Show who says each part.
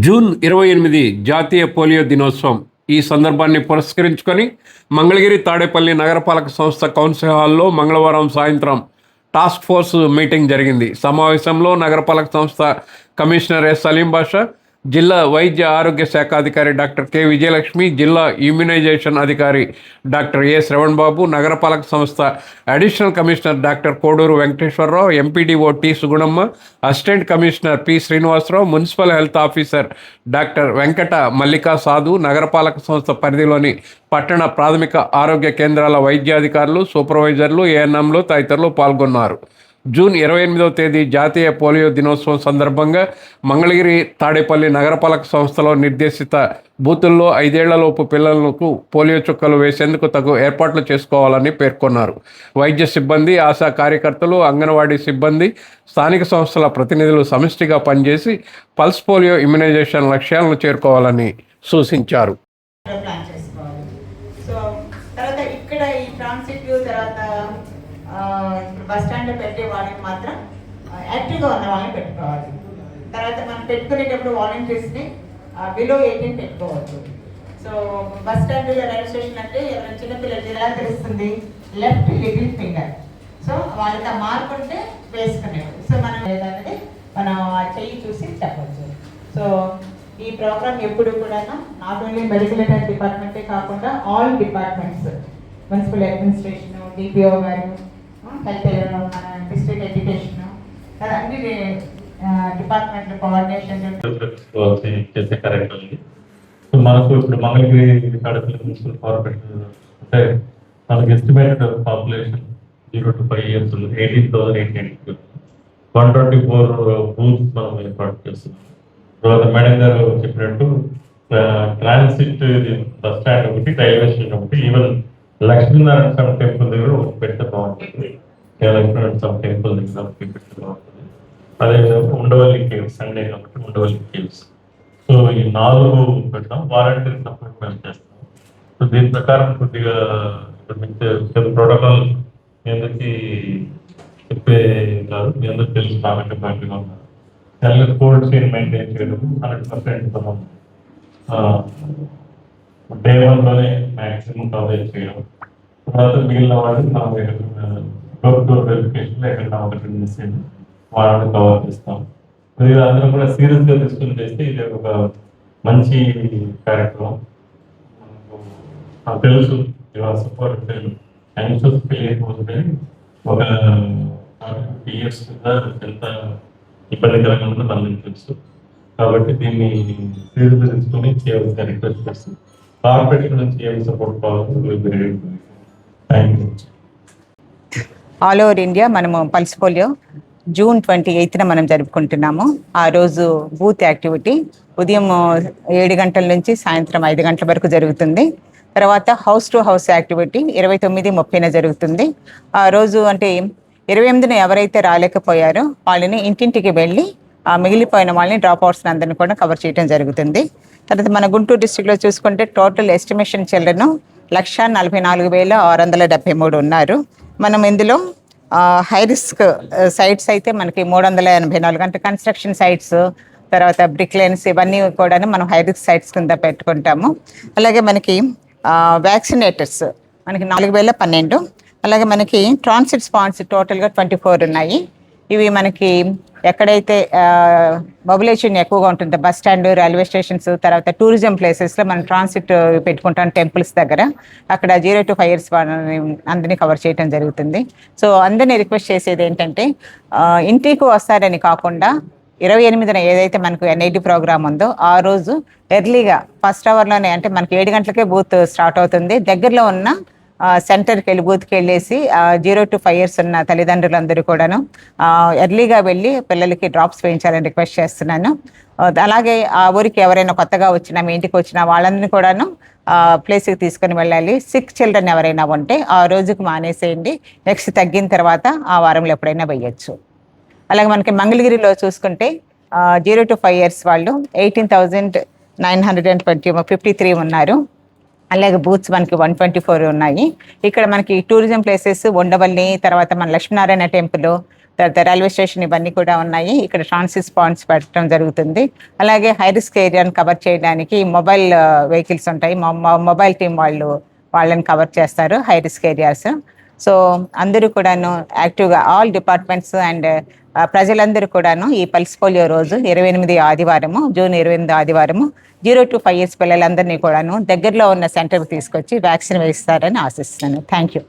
Speaker 1: June 28 జాతీయ polio దినోత్సవం. ఈ సందర్భాన్ని పురస్కరించుకొని మంగళగిరి తాడేపల్లి నగరపాలక సంస్థ కౌన్సిల్ హాల్లో మంగళవారం సాయంత్రం టాస్క్ ఫోర్స్ మీటింగ్ జరిగింది. సమావేశంలో నగరపాలక సంస్థ కమిషనర్ ఎస్ సలీం బాషా, జిల్లా వైద్య ఆరోగ్య శాఖ అధికారి డాక్టర్ కె విజయలక్ష్మి, జిల్లా ఇమ్యునైజేషన్ అధికారి డాక్టర్ ఏ శ్రవణ్ బాబు, నగరపాలక సంస్థ additional commissioner doctor Koduru Venkateswara Rao, MPDO T Sugunamma, assistant commissioner P Srinivasa Rao, municipal health officer doctor Venkata Mallika Sadhu, నగరపాలక సంస్థ పరిధిలోని పట్టణ ప్రాథమిక ఆరోగ్య కేంద్రాల వైద్యాధికారులు, సూపర్వైజర్లు, ఏఎన్ఎంలు తదితరులు పాల్గొన్నారు. జూన్ 28వ తేదీ జాతీయ పోలియో దినోత్సవం సందర్భంగా మంగళగిరి తాడేపల్లి నగరపాలక సంస్థలో నిర్దేశిత బూతుల్లో 5 ఏళ్లలోపు పిల్లలకు పోలియో చుక్కలు వేసేందుకు తగు ఏర్పాట్లు చేసుకోవాలని పేర్కొన్నారు. వైద్య సిబ్బంది, ఆశా కార్యకర్తలు, అంగన్వాడీ సిబ్బంది, స్థానిక సంస్థల ప్రతినిధులు సమిష్టిగా పనిచేసి పల్స్ పోలియో ఇమ్యునైజేషన్ లక్ష్యాలను చేరుకోవాలని సూచించారు.
Speaker 2: బస్ స్టాండ్లో పెట్టే వాళ్ళకి మాత్రం యాక్టివ్గా ఉన్న వాళ్ళని పెట్టుకోవాలి. తర్వాత మనం పెట్టుకునేటప్పుడు వాలంటీర్స్ని బిలో 18 పెట్టుకోవచ్చు. సో బస్ స్టాండ్లో రైల్వే స్టేషన్ అంటే ఎవరైనా చిన్నపిల్లలు ఎలా తెలుస్తుంది, లెఫ్ట్ లిటిల్ ఫింగర్. సో వాళ్ళకి ఆ మార్క్ ఉంటే వేసుకునేది. సో మనం లేదన్నది మనం ఆ చెయ్యి చూసి చెప్పచ్చు. సో ఈ ప్రోగ్రామ్ ఎప్పుడు కూడా నాట్ ఓన్లీ మెడికల్ డిపార్ట్మెంటే కాకుండా all departments, municipal administration, DPO గారు, హెల్త్, మన డిస్ట్రిక్ట్ ఎడ్యుకేషన్, అన్ని డిపార్ట్మెంట్ కోఆర్డినేషన్
Speaker 3: చేసే కార్యక్రమం. సో మనకు ఇప్పుడు మంగళగిరి తాడేపల్లి మున్సిపల్ కార్పొరేషన్ అంటే మనకు estimated population 0 to 5 years 18,890, 124 booths మనం ఏర్పాటు చేస్తున్నాం. తర్వాత మేడం గారు చెప్పినట్టు ట్రాన్సిట్ బస్ స్టాండ్ ఒకటి, రైల్వే స్టేషన్ ఒకటి, ఈవెన్ లక్ష్మీనారాయణ స్వామి టెంపుల్ దగ్గర ఒకటి పెడితే బాగుంటుంది. లక్ష్మీనారాయణ స్వామి టెంపుల్ దగ్గర ఒకటి పెడితే బాగుంటుంది. అదేవిధంగా ఉండవల్లి కేవ్స్, సండే కాబట్టి ఉండవల్లి కేవ్స్. సో ఈ 4 పెడతాం. వాలంటీర్ సపోర్ట్ మేము చేస్తాం. సో దీని ప్రకారం కొద్దిగా ప్రోటోకాల్ మీ అందరికీ చెప్పే కాదు, మీ అందరికి తెలిసి కాబట్టి పార్టీగా ఉన్నారు. అలాగే కోల్డ్ చైన్ మెయింటైన్ చేయడం 100% మనం డే 1లోనే మ్యాక్సిమం కవరేజ్ చేయడం. తర్వాత మిగిలిన వాళ్ళు డోర్ టు డోర్ వెరిఫికేషన్లో ఎక్కడ ఒకటి మిస్ అయింది వాళ్ళని కవర్ చేస్తాం. కొద్దిగా అందరం కూడా సీరియస్గా తీసుకుని చేస్తే ఇది ఒక మంచి కార్యక్రమం. నాకు తెలుసు ఇవాళ సపోర్ట్ యాంగ్షియస్ ఫెయిల్ అవుతుంది. ఒక 50 years ఎంత ఇబ్బందికరంగా ఉందో మనకు తెలుసు. కాబట్టి దీన్ని సీరియస్గా తీసుకుని చేయవలసిన రిక్వెస్ట్ చేస్తాం. కార్పొరేషన్ నుంచి ఏమి సపోర్ట్ కావాలి.
Speaker 4: ఆల్ ఓవర్ ఇండియా మనము పల్స్ పోలియో జూన్ 28న మనం జరుపుకుంటున్నాము. ఆ రోజు బూత్ యాక్టివిటీ ఉదయం 7 గంటల నుంచి సాయంత్రం 5 గంటల వరకు జరుగుతుంది. తర్వాత హౌస్ టు హౌస్ యాక్టివిటీ 29, 30న జరుగుతుంది. ఆ రోజు అంటే 28న ఎవరైతే రాలేకపోయారో వాళ్ళని ఇంటింటికి వెళ్ళి ఆ మిగిలిపోయిన వాళ్ళని డ్రాప్ అవుట్స్ని అందరినీ కూడా కవర్ చేయడం జరుగుతుంది. తర్వాత మన గుంటూరు డిస్ట్రిక్ట్లో చూసుకుంటే టోటల్ ఎస్టిమేషన్ చిల్డ్రన్ 1,44,673 ఉన్నారు. మనం ఇందులో హై రిస్క్ సైట్స్ అయితే మనకి 384 అంటే కన్స్ట్రక్షన్ సైట్స్, తర్వాత బ్రిక్ లైన్స్, ఇవన్నీ కూడా మనం హై రిస్క్ సైట్స్ కింద పెట్టుకుంటాము. అలాగే మనకి వ్యాక్సినేటర్స్ మనకి 4,012. అలాగే మనకి ట్రాన్సిట్ స్పాట్స్ టోటల్గా 24 ఉన్నాయి. ఇవి మనకి ఎక్కడైతే మొబిలైజేషన్ ఎక్కువగా ఉంటుందో బస్ స్టాండ్, రైల్వే స్టేషన్స్, తర్వాత టూరిజం ప్లేసెస్లో మనం ట్రాన్సిట్ పెట్టుకుంటాం టెంపుల్స్ దగ్గర. అక్కడ 0 to 5 years అందరినీ కవర్ చేయడం జరుగుతుంది. సో అందరినీ రిక్వెస్ట్ చేసేది ఏంటంటే ఇంటికి వస్తారని కాకుండా 28న ఏదైతే మనకు NID ప్రోగ్రామ్ ఉందో ఆ రోజు ఎర్లీగా ఫస్ట్ అవర్లోనే, అంటే మనకి 7 గంటలకే బూత్ స్టార్ట్ అవుతుంది. దగ్గరలో ఉన్న సెంటర్కి వెళ్ళి బూత్కి వెళ్ళేసి 0 to 5 years ఉన్న తల్లిదండ్రులందరూ కూడాను ఎర్లీగా వెళ్ళి పిల్లలకి డ్రాప్స్ వేయించాలని రిక్వెస్ట్ చేస్తున్నాను. అలాగే ఆ ఊరికి ఎవరైనా కొత్తగా వచ్చినా, మీ ఇంటికి వచ్చినా వాళ్ళందరినీ కూడాను ప్లేస్కి తీసుకొని వెళ్ళాలి. సిక్ చిల్డ్రన్ ఎవరైనా ఉంటే ఆ రోజుకు మానేసేయండి. నెక్స్ట్ తగ్గిన తర్వాత ఆ వారంలో ఎప్పుడైనా వేయచ్చు. అలాగే మనకి మంగళగిరిలో చూసుకుంటే 0 to 5 years వాళ్ళు 18,953 ఉన్నారు. అలాగే బూత్స్ మనకి 124 ఉన్నాయి. ఇక్కడ మనకి టూరిజం ప్లేసెస్ ఉండవల్లి, తర్వాత మన లక్ష్మీనారాయణ టెంపుల్, తర్వాత రైల్వే స్టేషన్ ఇవన్నీ కూడా ఉన్నాయి. ఇక్కడ ట్రాన్సిట్ పాయింట్స్ పెట్టడం జరుగుతుంది. అలాగే హై రిస్క్ ఏరియాని కవర్ చేయడానికి మొబైల్ వెహికల్స్ ఉంటాయి. మొబైల్ టీం వాళ్ళని కవర్ చేస్తారు హై రిస్క్ ఏరియాస్. సో అందరూ కూడాను యాక్టివ్గా ఆల్ డిపార్ట్మెంట్స్ అండ్ ప్రజలందరూ కూడాను ఈ పల్స్ పోలియో రోజు 28 ఆదివారము, జూన్ 28 ఆదివారము 0 to 5 years పిల్లలందరినీ కూడాను దగ్గరలో ఉన్న సెంటర్కి తీసుకొచ్చి వ్యాక్సిన్ వేయిస్తారని ఆశిస్తున్నాను. Thank you.